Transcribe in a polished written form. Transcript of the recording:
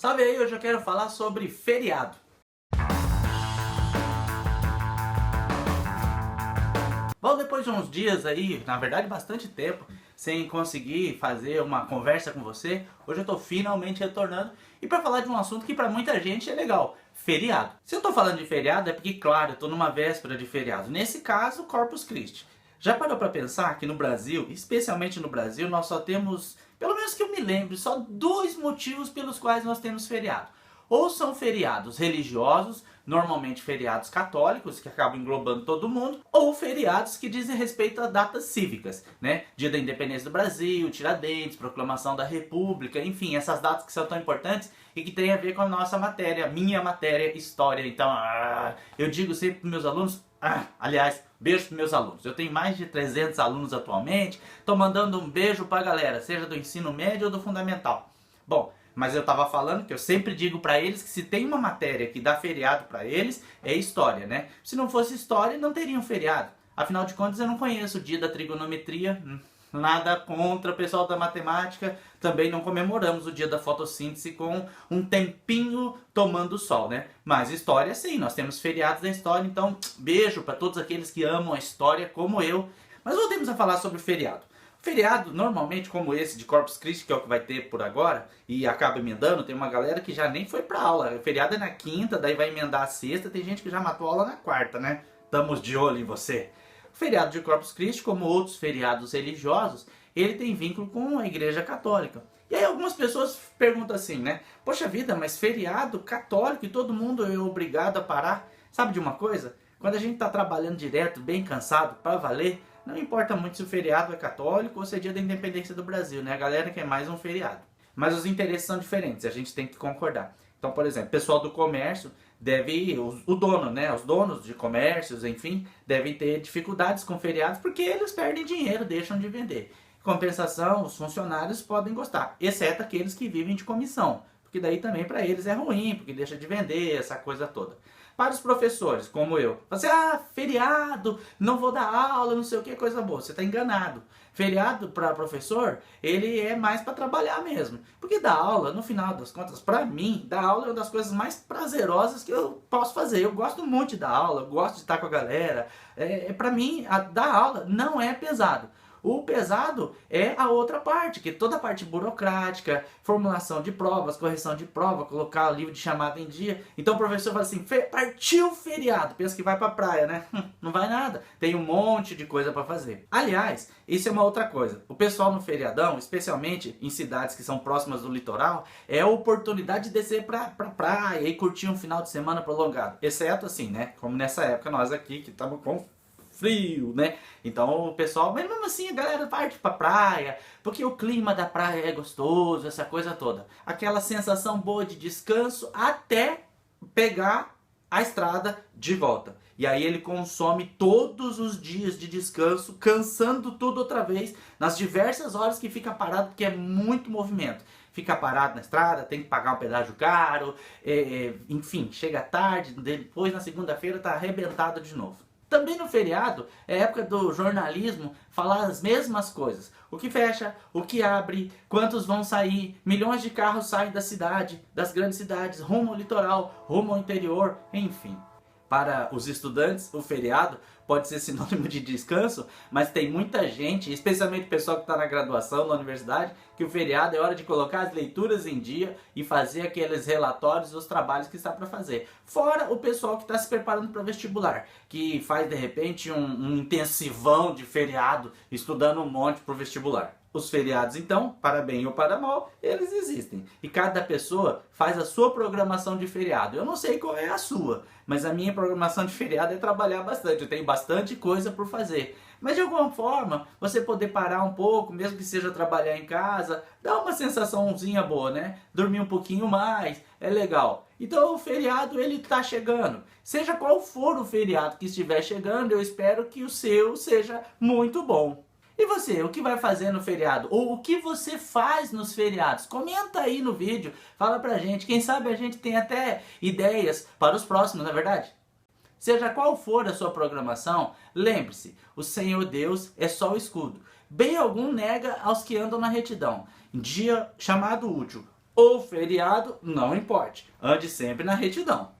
Salve aí, hoje eu quero falar sobre feriado. Bom, depois de uns dias aí, na verdade bastante tempo, sem conseguir fazer uma conversa com você, hoje eu tô finalmente retornando e para falar de um assunto que para muita gente é legal, feriado. Se eu tô falando de feriado é porque, claro, eu tô numa véspera de feriado, nesse caso, Corpus Christi. Já parou para pensar que no Brasil, especialmente no Brasil, nós só temos, pelo menos que eu me lembre, só dois motivos pelos quais nós temos feriado. Ou são feriados religiosos, normalmente feriados católicos, que acabam englobando todo mundo, ou feriados que dizem respeito a datas cívicas, né? Dia da Independência do Brasil, Tiradentes, Proclamação da República, enfim, essas datas que são tão importantes e que tem a ver com a nossa matéria, minha matéria, história. Então, eu digo sempre para meus alunos, aliás, beijo para meus alunos. Eu tenho mais de 300 alunos atualmente, estou mandando um beijo para a galera, seja do ensino médio ou do fundamental. Bom, mas eu estava falando que eu sempre digo para eles que se tem uma matéria que dá feriado para eles, é história, né? Se não fosse história, não teriam feriado. Afinal de contas, eu não conheço o dia da trigonometria, nada contra o pessoal da matemática, também não comemoramos o dia da fotossíntese com um tempinho tomando sol, né? Mas história sim, nós temos feriados da história, então beijo para todos aqueles que amam a história como eu. Mas voltemos a falar sobre feriado. Feriado, normalmente como esse de Corpus Christi, que é o que vai ter por agora, e acaba emendando, tem uma galera que já nem foi pra aula. O feriado é na quinta, daí vai emendar a sexta, tem gente que já matou a aula na quarta, né? Estamos de olho em você. O feriado de Corpus Christi, como outros feriados religiosos, ele tem vínculo com a Igreja Católica. E aí algumas pessoas perguntam assim, né? Poxa vida, mas feriado católico e todo mundo é obrigado a parar? Sabe de uma coisa? Quando a gente está trabalhando direto, bem cansado, para valer, não importa muito se o feriado é católico ou se é dia da independência do Brasil, né? A galera quer mais um feriado. Mas os interesses são diferentes, a gente tem que concordar. Então, por exemplo, o pessoal do comércio deve, o dono, né? Os donos de comércios, enfim, devem ter dificuldades com feriados porque eles perdem dinheiro, deixam de vender. Em compensação, os funcionários podem gostar, exceto aqueles que vivem de comissão, porque daí também para eles é ruim, porque deixa de vender, essa coisa toda. Para os professores, como eu, você, feriado, não vou dar aula, não sei o que, coisa boa. Você está enganado. Feriado para professor, ele é mais para trabalhar mesmo. Porque dar aula, no final das contas, para mim, dar aula é uma das coisas mais prazerosas que eu posso fazer. Eu gosto muito de dar aula, eu gosto de estar com a galera. Para mim, dar aula não é pesado. O pesado é a outra parte, que é toda a parte burocrática, formulação de provas, correção de prova, colocar o livro de chamada em dia. Então o professor fala assim, partiu feriado, pensa que vai pra praia, né? Não vai nada, tem um monte de coisa para fazer. Aliás, isso é uma outra coisa. O pessoal no feriadão, especialmente em cidades que são próximas do litoral, é a oportunidade de descer pra praia e curtir um final de semana prolongado. Exceto assim, né? Como nessa época nós aqui que estamos com frio, né? Então o pessoal, mas mesmo assim a galera parte pra praia, porque o clima da praia é gostoso, essa coisa toda. Aquela sensação boa de descanso até pegar a estrada de volta. E aí ele consome todos os dias de descanso, cansando tudo outra vez, nas diversas horas que fica parado, porque é muito movimento. Fica parado na estrada, tem que pagar um pedágio caro, enfim, chega tarde, depois na segunda-feira tá arrebentado de novo. Também no feriado, é época do jornalismo falar as mesmas coisas. O que fecha, o que abre, quantos vão sair, milhões de carros saem da cidade, das grandes cidades, rumo ao litoral, rumo ao interior, enfim. Para os estudantes, o feriado pode ser sinônimo de descanso, mas tem muita gente, especialmente o pessoal que está na graduação, na universidade, que o feriado é hora de colocar as leituras em dia e fazer aqueles relatórios dos trabalhos que está para fazer. Fora o pessoal que está se preparando para vestibular, que faz de repente um intensivão de feriado, estudando um monte para o vestibular. Os feriados, então, para bem ou para mal, eles existem. E cada pessoa faz a sua programação de feriado. Eu não sei qual é a sua, mas a minha programação de feriado é trabalhar bastante. Eu tenho bastante coisa por fazer. Mas de alguma forma, você poder parar um pouco, mesmo que seja trabalhar em casa, dá uma sensaçãozinha boa, né? Dormir um pouquinho mais, é legal. Então o feriado, ele está chegando. Seja qual for o feriado que estiver chegando, eu espero que o seu seja muito bom. E você, o que vai fazer no feriado? Ou o que você faz nos feriados? Comenta aí no vídeo, fala pra gente. Quem sabe a gente tem até ideias para os próximos, não é verdade? Seja qual for a sua programação, lembre-se, o Senhor Deus é só o escudo. Bem algum nega aos que andam na retidão. Dia chamado útil. ou feriado, não importe. Ande sempre na retidão.